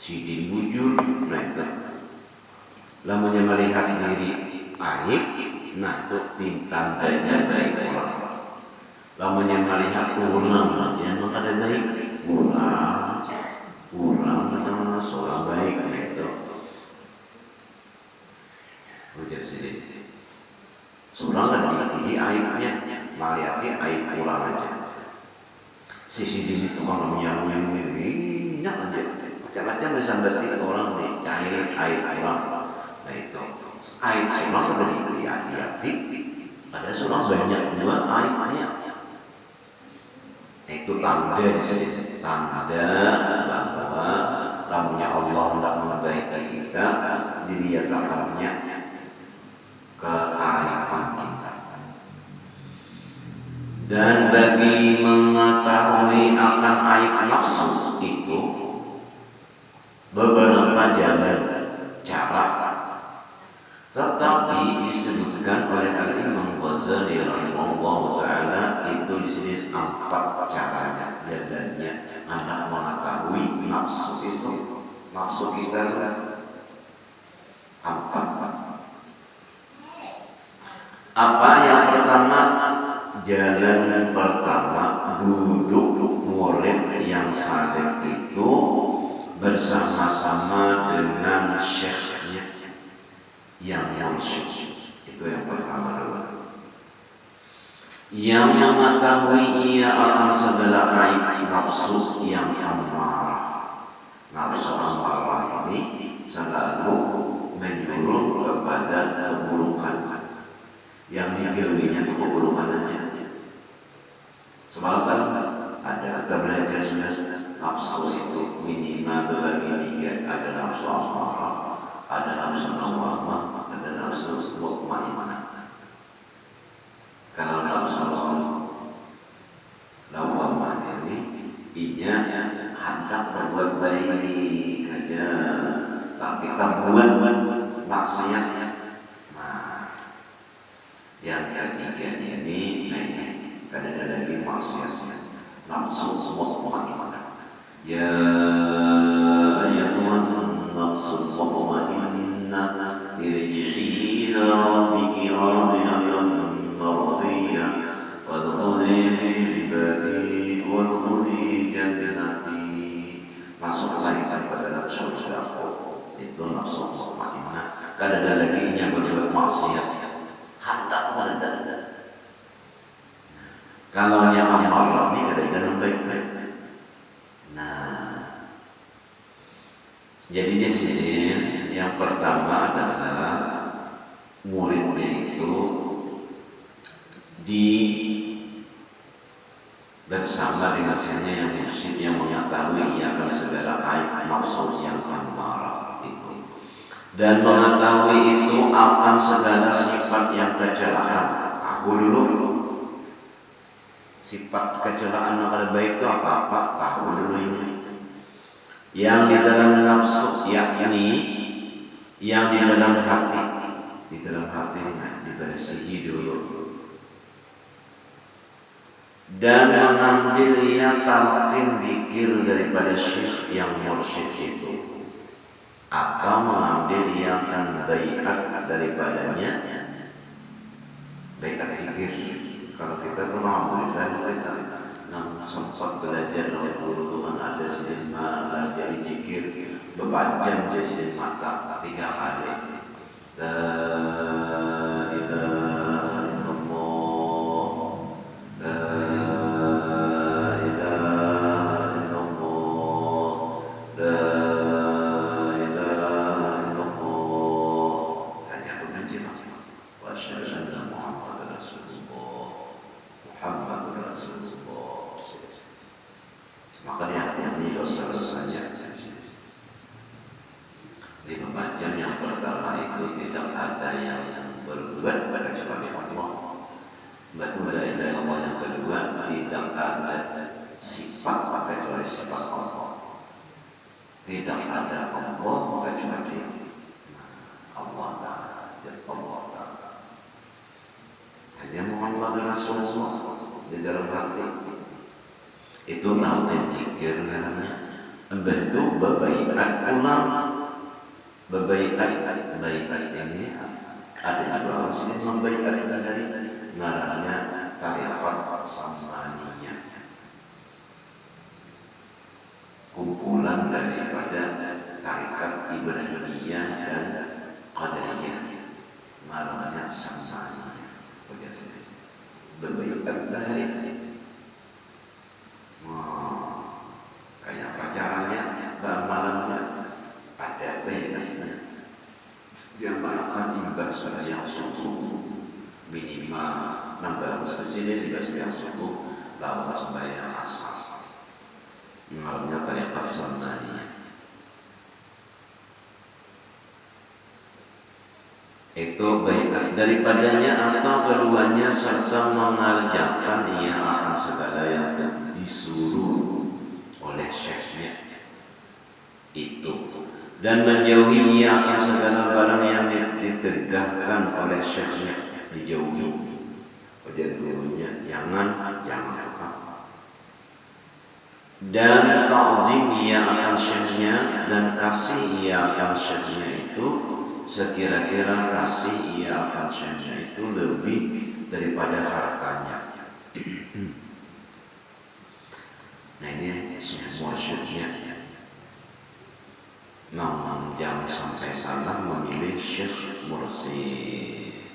sidin bujur, nah itu. Lamanya melihat diri aib, nah itu tandanya baik orang. Lamanya melihat orang, dia maka ada baik orang macam seorang baik, nah itu. Ujar sini. Seorang kan dilihat aibnya, melihat aib orang aja. Sisi diri itu kalau menyambung ini, nak aja. Macam-macam disandasi orang dicari aib orang. Nah itu, aib seorang kan dilihat hati-hati. Ada seorang banyak juga aibnya. Itu tanda di sini, tanda bahwa namanya Allah hendak memperbaiki kita, dilihat akalnya keaiban kita. Dan bagi mengetahui akan aib nafsu itu beberapa jalan cara, tetapi disebutkan oleh Al-Imam Ghazali rahimahullah taala itu di sini 4 caranya, jalannya anak mengetahui nafsu itu, nafsu kita 4. Apa yang pertama? Jalan pertama, duduk murid yang saleh itu bersama-sama dengan syekhnya yang mursyid. Itu yang pertama dulu. Yang mengetahui ia akan segala aib nafsu yang amarah. Nafsu amarah ini selalu menyuruh kepada keburukan. Yang dijauhinya itu keburukan aja. Semalam kan ada kita belajar sudah nafsu itu minimal terbagi 3. Ada nafsu amarah, ada nafsu lawamah, ada nafsu mutmainnah. Kalau nafsu lawamah ini inya hendak berbuat baik aja, tapi kita buat maksiat. Nah, yang ketiga ini, ada lagi maksiatnya, nafsu mutmainnah. Ya ayyatuhan nafsu mutmainnah, irji'i ila rabbiki radiyatan mardiyah, wadkhuli fi ibadi wadkhuli jannati. Masuklah kepada nafsu syahwat. Itu nafsu mutmainnah. Kan ada lagi yang berbuat maksiat, hendak merendah. Kalau yang amarah ini ada jalan baik-baik. Nah, jadi di sini yang pertama adalah murid itu bersama dengan syekhnya yang mursyid yang mengetahui ia akan segala aib nafsu yang amarah itu, dan mengetahui itu akan segala sifat yang kecelaan. Aku dulu sifat kecelaan yang ada baik itu apa-apa, tahu dulu ini. Yang di dalam nafsu, yakni yang di dalam hati. Di dalam hati ini dibersihi dulu. Dan mengambil ya talqin zikir daripada syekh yang mursyid itu, atau mengambil yang akan baiat daripadanya, baiat zikir. Kalau kita tuh alhamdulillah kita sempat belajar oleh guru Tuhan, ada sedikit belajar zikir beberapa jam jadi mata 3 kali. La ilaha illallah, la ilaha illallah, la ilaha illallah. Hanya mengaji wa asyhadu anna Muhammadar Rasulullah. Muhammadur Rasulullah. Makanya ini dosa-dosanya 5 jam yang pertama itu tidak ada yang berbuat kecuali Allah. Betul la ilaha illallah yang kedua tidak ada sifat kecuali sifat Allah. Tidak ada Allah kecuali Allah Ta'ala. Hanya Muhammad Rasulullah di dalam hati. Itu talqin zikir namanya. Mbah itu berbaikat ulang. Berbaikat ini ada dua sini membaikat dari ngarannya Tariqat Sammaniyah, kumpulan daripada Tarikat Ibrahimiyah dan Qadariyah, ngarannya Sammaniyah. Berbaikat dari kayak apa caranya, malamnya ada baiknya yang melakukan ibadah sembahyang subuh minimal 16 jam di sembahyang subuh lalu sembahyang asar. Malamnya Tariqat Sammaniyah itu baik daripadanya atau keduanya serta mengerjakan ia akan segala yang disuruh oleh syekhnya itu, dan menjauhi ia akan segala barang yang ditegakkan oleh syekhnya, dijauhi oleh gurunya, jangan apa. Dan ta'zim ia akan syekhnya, dan kasih ia akan syekhnya itu sekira-kira kasih ia akan syekhnya itu lebih daripada hartanya. Nah ini syekh mursyidnya. Jangan sampai salah memilih syekh mursyid.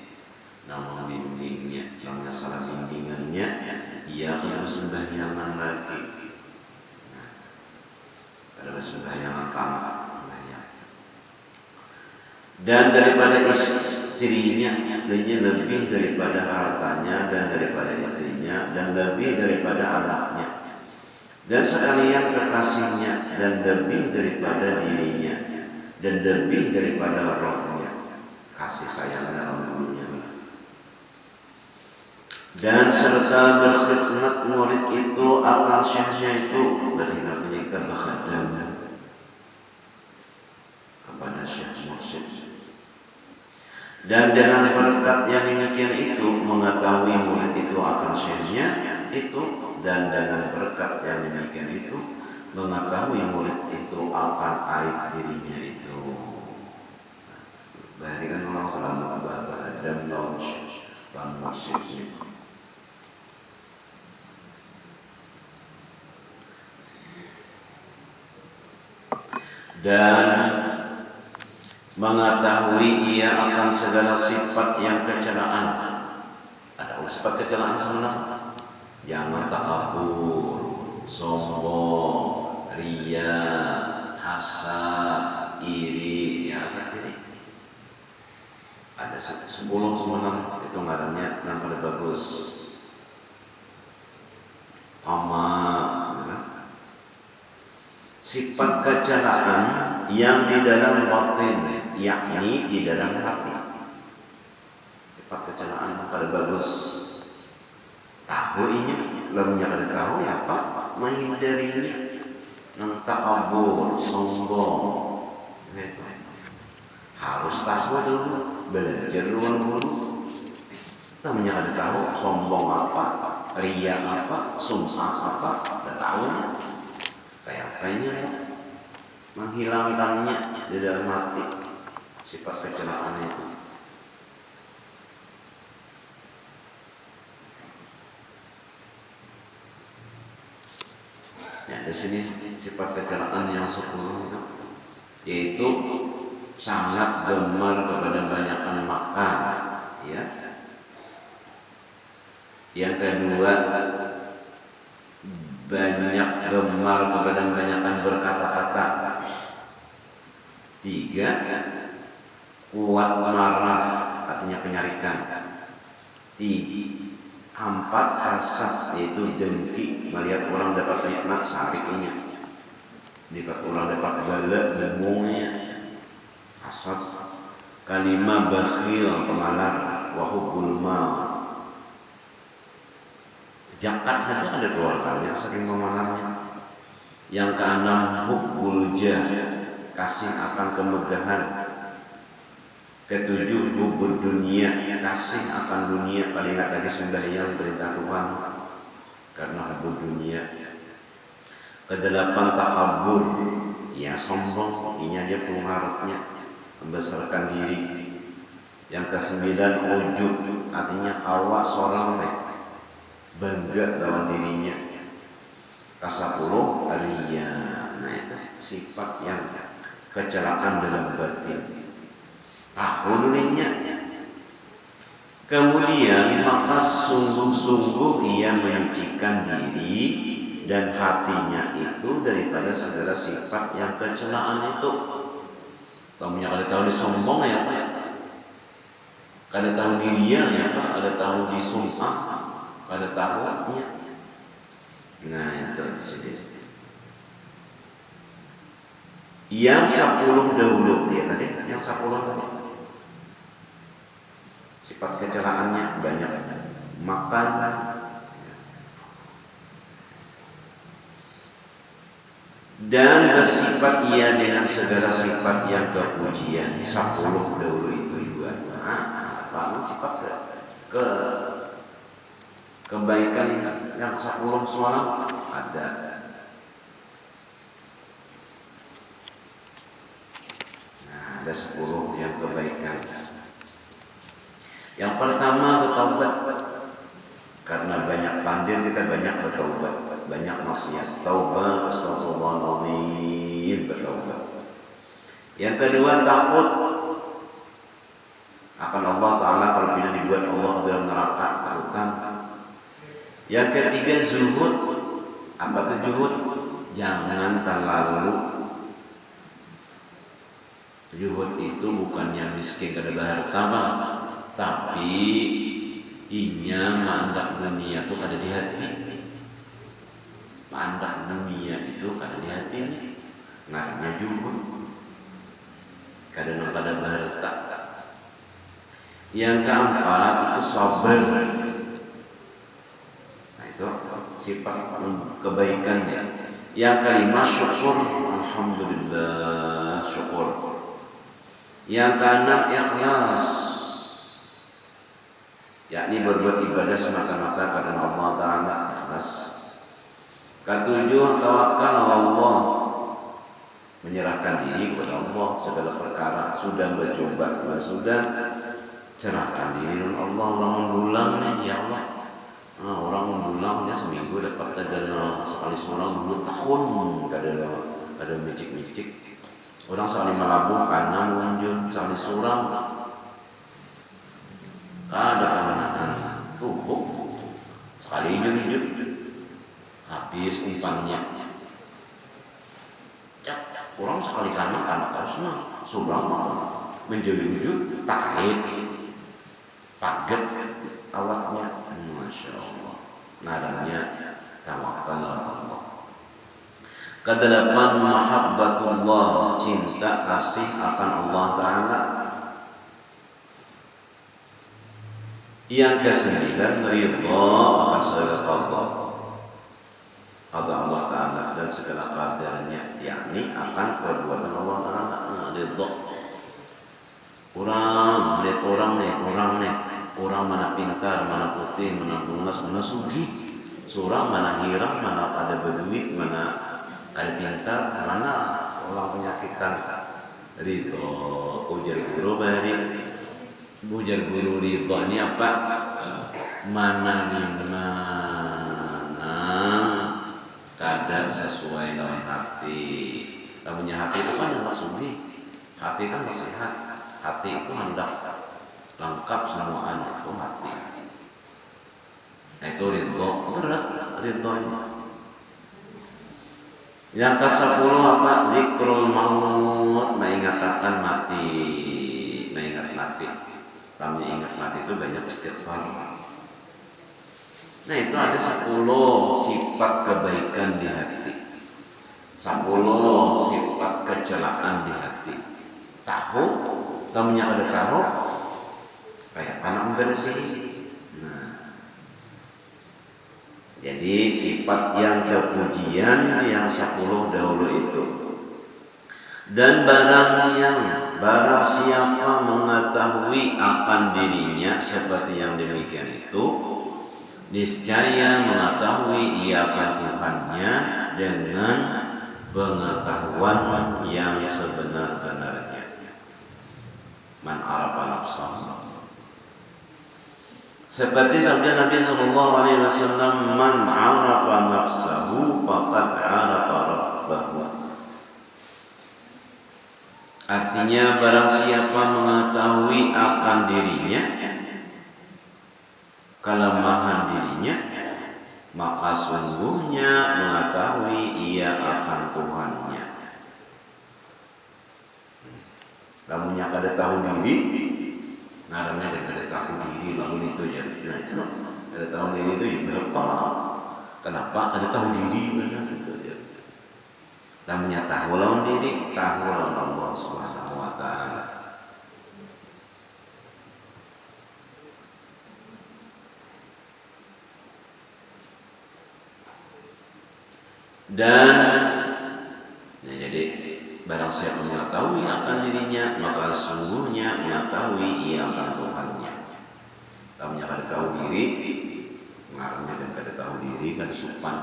Namun bimbingnya, yang salah bimbingannya, ia akan bersembahyangan lagi. Ada bersembahyangan tamat. Dan daripada istrinya, lebih daripada hartanya, dan daripada istrinya, dan lebih daripada anaknya, dan sekalian kekasihnya, dan lebih daripada dirinya, dan lebih daripada rohnya, kasih sayang dalam dunia. Dan serta berkhidmat murid itu akan syekhnya itu, berkhidmatnya kita berkhidam kepada syekh mursyid. Dan dengan berkat yang demikian itu mengetahui murid itu akan syekhnya itu, dan dengan berkat yang demikian itu mengetahui murid itu akan aib dirinya itu. Bahkan Allah selama bahwa dan knowledge dan maksudnya. Dan mengetahui ia akan segala sifat yang kecelaan. Ada sifat kecelaan sebenarnya. Jangan takabur, sombong, ria, hasad, iri, ya iri. Ada 10 sebenarnya itu ngarannya yang paling bagus. Sifat kecelaan yang di dalam batin, yakni di dalam hati. Sifat kecelaan paling bagus. Tahu ini, lemnya kada tahu ya apa, menghindarinya, nang takabur, sombong, gitu. Harus tahu dulu, belajar dulu. Namanya kada tahu, sombong apa, ria apa, sumsah apa, kada tahu. Kayak apanya, menghilangkannya di dalam hati, sifat kecelaan itu. Ya, di sini sifat kecelaan yang 10 itu, yaitu sangat gemar kepada banyakan makan, ya. Yang kedua, banyak gemar kepada banyakan berkata-kata. 3, kuat marah, artinya penyarikan. 4, hasad, yaitu dengki melihat orang dapat nikmat seharinya, melihat orang dapat bala bengongnya, hasad. 5, bakhil, pemalar, wa hubbul mal. Zakat saja ada keluarganya sering memalarnya. Yang 6, hubbul jah, kasih akan kemegahan. 7, hubbud dunia, kasih akan dunia, paling ingat lagi sembahyang perintah Tuhan karena hubbud dunia. Kedelapan takabur, ya sombong, ini aja pengaruhnya membesarkan diri. Yang kesembilan ujub, artinya awak seorang bangga lawan dirinya. Kasapuluh riya, nah itu sifat yang kecelakaan dalam batin. Tahu dirinya. Kemudian maka sungguh-sungguh ia menyucikan diri dan hatinya itu daripada segala sifat yang kecelaan itu. Kamu yang ada tahu disombong ya Pak, ada tahu dirinya ya Pak, ada tahu disumpah, ada tahu ya. Nah itu di sini. Yang 10 dahulu dia tadi, yang 10 tadi. Sifat kecelaannya banyak, makan, dan bersifat ia dengan segala sifat yang kepujian. 10 dahulu itu juga. Nah, lalu sifat kebaikan yang 10 semalam ada. Nah, ada 10 yang kebaikan. Yang pertama bertaubat. Karena banyak pandil kita banyak bertaubat, banyak maksiat. Taubat, astagfirullahaladzim, bertaubat. Yang kedua takut akan Allah Ta'ala kalau bila dibuat Allah dalam neraka, takutan. Yang ketiga zuhud. Apa itu zuhud? Jangan terlalu. Zuhud itu bukannya miskin kada harta, tapi inya mandak dunia itu ada di hati. Mandak dunia itu ada di hati nih. Ngaruhnya juga. Kadang pada harta. Yang keempat itu sabar. Nah itu sifat kebaikan ya. Yang kelima syukur. Alhamdulillah syukur. Yang keenam ikhlas. Yakni berbuat ibadah semata-mata karena Allah Ta'ala, ikhlas. Ketujuh tawakal Allah, menyerahkan diri kepada Allah segala perkara. Sudah bercoba, sudah cerahkan diri dengan Allah. Orang mendulang nih ya Allah, orang mendulangnya seminggu dapat tajana sekali seorang 2 tahun kada micik-micik. Orang sekali melabung karena munjul sekali seorang kada kemenangan tubuh sekali hidup habis umpannya. Orang sekali kanak terusnya seorang menjadi tak kait paget awaknya. Masya Allah, nadanya tawakal Allah. Kedelapan mahabbatullah, cinta kasih akan Allah Ta'ala. Yang ke-9 ridha akan segala qada Allah Ta'ala dan segala qadarnya, yakni akan perbuatan Allah Ta'ala. Ridha orang mana pintar, mana putih, mana lunas, mana sugih, seorang mana hirang, mana ada berduit, mana ada pintar, mana orang penyakitan. Ridha ujar guru bari. Ujar guru ridha ini apa? Mana kadang sesuai dengan hati. Namanya hati itu kan yang maksudnya, hati kan nasihat. Hati itu hendak lengkap semuanya itu hati. Nah itu ridha, berat ridha ini. Yang ke-10 apa? Zikrul maut, mengatakan mati, mengingat mati. Kami ingat mati itu banyak istighfar. Nah itu ada 10 sifat kebaikan di hati, 10 sifat kecelakaan di hati. Tahu, kamu yang ada tahu, kayak anak bersih. Nah, jadi sifat yang kepujian yang 10 dahulu itu. Dan barang siapa mengetahui akan dirinya seperti yang demikian itu, niscaya mengetahui ia akan Tuhannya dengan pengetahuan yang sebenar-benarnya. Man arafa nafsahu. Seperti sabda Nabi sallallahu alaihi wasallam, man arafa nafsahu faqad arafa rabbahu. Artinya barang siapa mengetahui akan dirinya, kelemahan dirinya, maka sungguhnya mengetahui ia akan Tuhannya. Lamunnya kada tahu diri, ngarannya dan kada tahu diri, lalu itu ya, nah itu kada tahu diri itu ya berapa? Kenapa kada tahu diri benar itu ya? Lamunnya tahu lawan diri, tahu lawan Allah Subhanahu wa taala. Dan jadi barang siapa mengetahui akan dirinya, maka sungguhnya mengetahui ia akan Tuhannya. Kamu kada tahu diri, ngarannya dan kada tahu diri kan supan.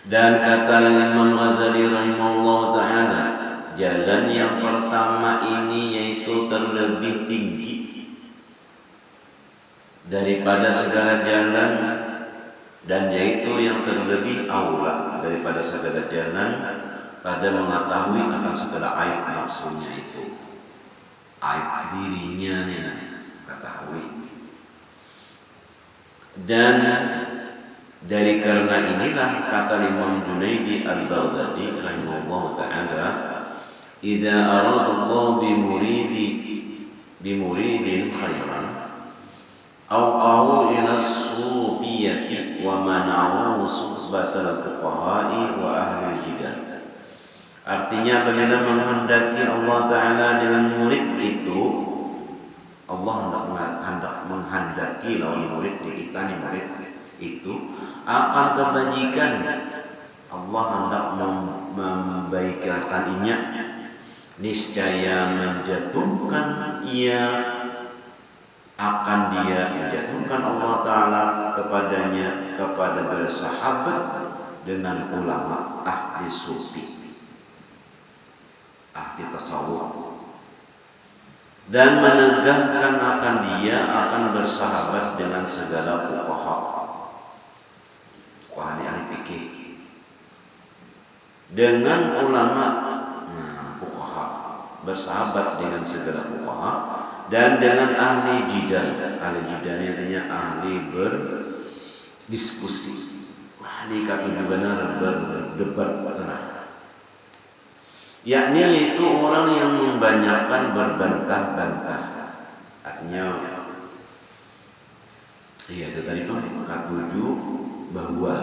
Dan kata Imam Ghazali rahimahullah ta'ala, jalan yang pertama ini yaitu terlebih tinggi daripada segala jalan, dan yaitu yang terlebih aula daripada segala jalan pada mengetahui akan segala aib nafsunya itu. Aib dirinya nih ketahui. Dan dari karena inilah kata Imam Junaidi Al-Baghdadi rahimahullah ta'ala, idza aradallahu bimuridin khairan awqahu ila as-sufiyati wa mana'u suhbatal fuqaha'i wa ahli jidal. Artinya apabila menghendaki Allah Ta'ala dengan murid itu, Allah hendak menghendaki lawan murid kita nih, murid itu akan kebajikan. Allah hendak membaikkannya, niscaya menjatuhkan ia akan dia menjatuhkan Allah Ta'ala kepadanya kepada bersahabat dengan ulama ahli sufi, ahli tasawuf, dan menegakkan akan dia akan bersahabat dengan segala fuqaha, ahli fikih, dengan ulama fuqaha, bersahabat dengan segala fuqaha, dan dengan ahli jidal. Ahli jidal artinya ahli berdiskusi, ahli katujuan berdebat tenang, yakni yaitu orang yang membanyakan berbantah-bantah. Artinya iya itu tadi tuh katuju bahwa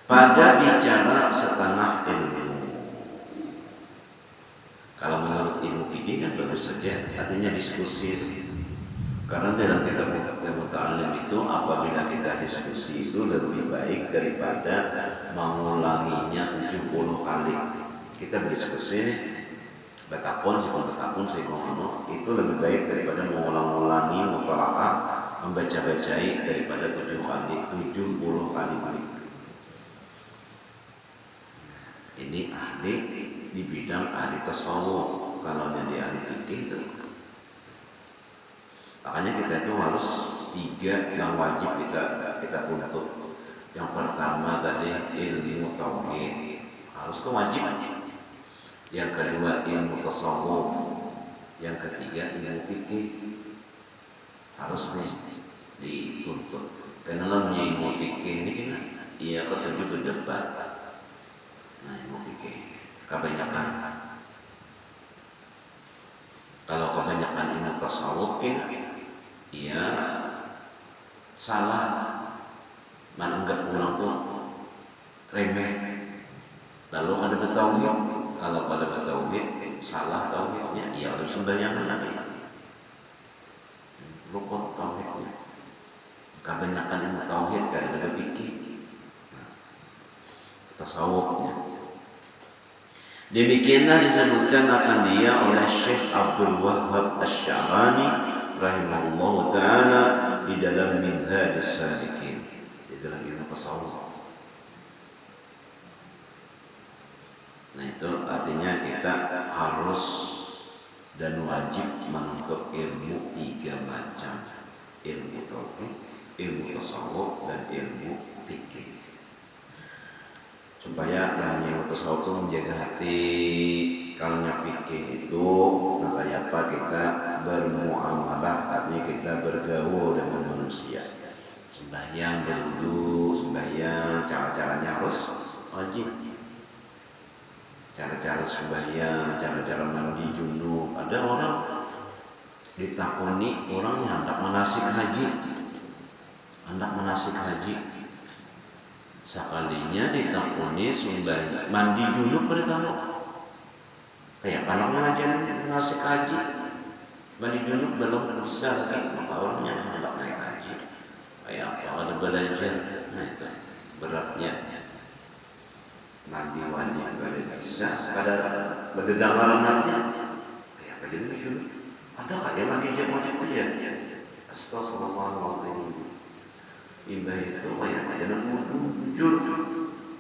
pada bicara setengah ilmu. Kalau menurut ilmu fikih kan bagus saja, artinya diskusi. Karena dalam kitab-kitab muta'allim itu apabila kita diskusi itu lebih baik daripada mengulanginya 70 kali. Kita berdiskusi nih, betapun itu lebih baik daripada mengulang-ulangi mutalaah, membaca-bacai daripada 70 kali balik. Ini ahli di bidang ahli tasawuf. Kalau jadi ahli fikih itu, makanya kita itu harus 3 yang wajib kita tuntut. Yang pertama tadi ilmu tauhid, harus itu wajib. Yang kedua ilmu tasawuf, yang ketiga ilmu fikih, harus nih dituntut. Karena dalamnya ilmu fikih ini kan ia ketujuh berdebat. Nah, ilmu fikih kebanyakan, kalau kebanyakan ilmu tasawuf ia salah, menganggap orang tuh remeh. Lalu kada bertauhid, kalau kada bertauhid salah tauhidnya, ia harus sembahyang lagi. Rukun tauhidnya. Kebanyakan ilmu tauhid kada berfikih, tasawufnya. Demikianlah disebutkan akan dia oleh Syekh Abdul Wahhab Asy-Sya'rani rahimahullah ta'ala di dalam Minhajus Salikin, di dalam ilmu tasawuf. Nah itu artinya kita harus dan wajib menuntut ilmu 3 macam: ilmu tauhid, ilmu tasawuf, dan ilmu fikih. Supaya yang ilmu tasawuf itu menjaga hati. Kalau yang fikih itu kayak apa, kita bermuamalah, artinya kita bergaul dengan manusia. Sembahyang, berwudu, sembahyang, cara-caranya harus wajib. Cara-cara sembahyang, cara-cara mandi junub. Ada orang ditakuni orang yang hendak manasik haji, sekalinya ditakuni sembahyang mandi junub pertama. Kayak kalau mengajar manasik haji, mandi junub belum bisa kan, maka orang yang hendak naik haji kayak apa, ada belajar. Nah itu beratnya. Mandi wajib boleh bisa, pada berdedangan aja kayak apa jadi junub. Ada kayak mandi wajib itu ya. Astagfirullahaladzim. Imbah itu kayak apa jangan wudu jujur.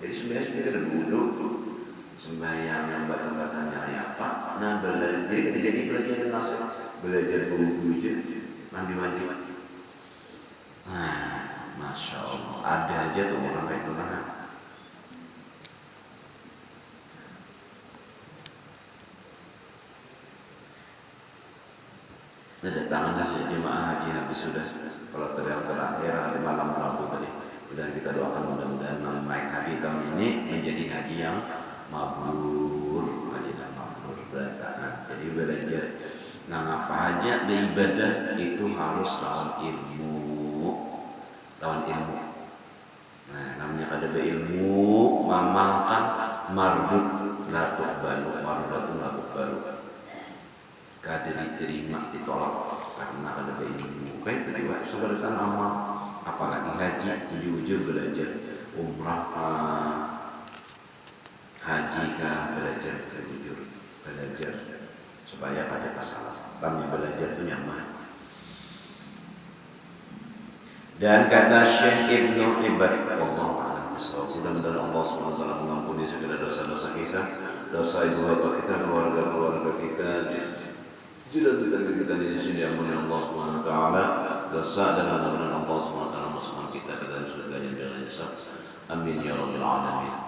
Jadi sebenarnya kita ada wudu, sembahyang yang batu-batunya kayak apa. Nah belajar, jadi belajar nasib, belajar berwudu aja, mandi wajib. Nah, masya Allah, ada aja tuh orang kayak gimana. Kedatangan jemaah haji habis sudah. Kalau terakhir hari malam Rabu tadi, dan kita doakan mudah-mudahan naik haji tahun ini menjadi haji yang mabrur, haji yang mabrur berantakan. Jadi belajar. Nah apa aja beribadah itu harus lawan ilmu. Nah namanya kada berilmu, mamalkan mardut la tuqbalu, mardatun la tuqbalu. Kada diterima, ditolak karena ada ilmu. Kayak itu juga sebenarnya amal, apalagi haji, jujur belajar umrah, haji kah belajar, jujur belajar supaya ada salah. Kami belajar itu nyaman. Dan kata Syekh Ibnu Ibad, Allah mudah-mudahan Allah SWT mengampuni segala dosa-dosa kita, dosa ibu bapa kita, keluarga kita, jiran-jiran kita di sini yang mulia Allah Subhanahu wa taala, dosa dan mudah-mudahan Allah Subhanahu wa taala masukkan kita ke dalam surga yang dengan hisab. Amin ya rabbal alamin.